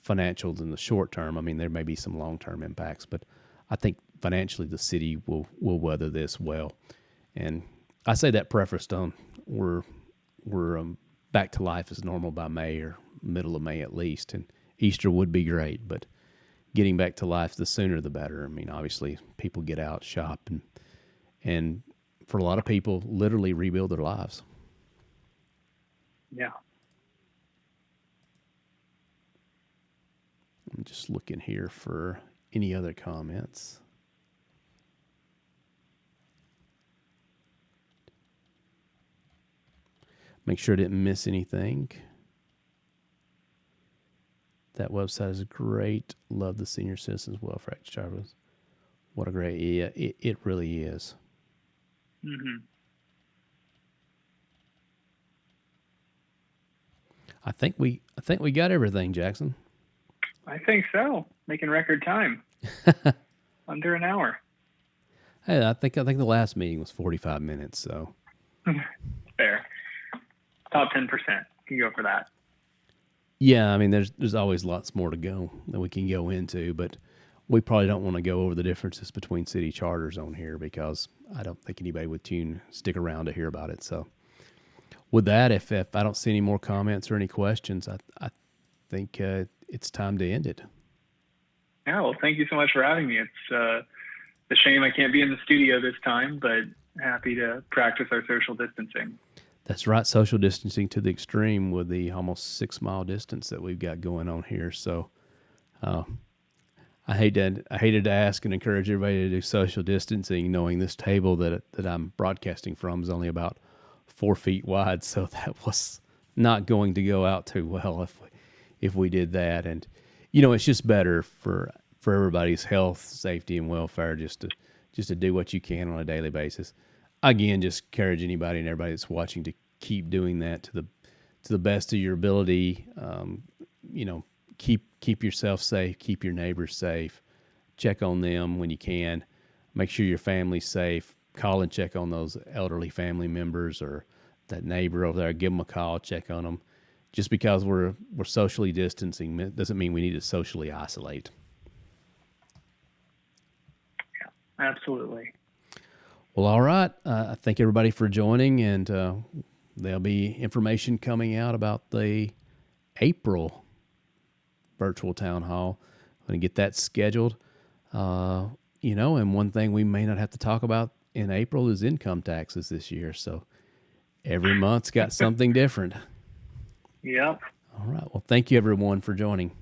financials in the short term. I mean, there may be some long term impacts, but I think financially the city will weather this well. And I say that prefaced on we're back to life as normal by May or middle of May at least, and Easter would be great, but getting back to life, the sooner the better. I mean, obviously people get out, shop, and for a lot of people, literally rebuild their lives. Yeah. I'm just looking here for any other comments. Make sure I didn't miss anything. That website is great. Love the senior citizens welfare charges. What a great, yeah, it really is. Mm-hmm. I think we got everything, Jackson. I think so. Making record time. Under an hour. Hey, I think the last meeting was 45 minutes, so Fair. Top 10%. You can go for that. Yeah, I mean, there's always lots more to go that we can go into, but we probably don't want to go over the differences between city charters on here because I don't think anybody would stick around to hear about it. So with that, if I don't see any more comments or any questions, I think it's time to end it. Yeah, well, thank you so much for having me. It's a shame I can't be in the studio this time, but happy to practice our social distancing. That's right, social distancing to the extreme with the almost 6 mile distance that we've got going on here. So I hated to ask and encourage everybody to do social distancing, knowing this table that I'm broadcasting from is only about 4 feet wide. So that was not going to go out too well if we did that. And it's just better for everybody's health, safety, and welfare just to do what you can on a daily basis. Again, just encourage anybody and everybody that's watching to keep doing that to the best of your ability. Keep yourself safe, keep your neighbors safe, check on them when you can, make sure your family's safe. Call and check on those elderly family members or that neighbor over there. Give them a call, check on them. Just because we're socially distancing doesn't mean we need to socially isolate. Yeah, absolutely. Well, all right. I thank everybody for joining, and there'll be information coming out about the April virtual town hall. I'm going to get that scheduled. And one thing we may not have to talk about in April is income taxes this year. So every month's got something different. Yep. All right. Well, thank you, everyone, for joining.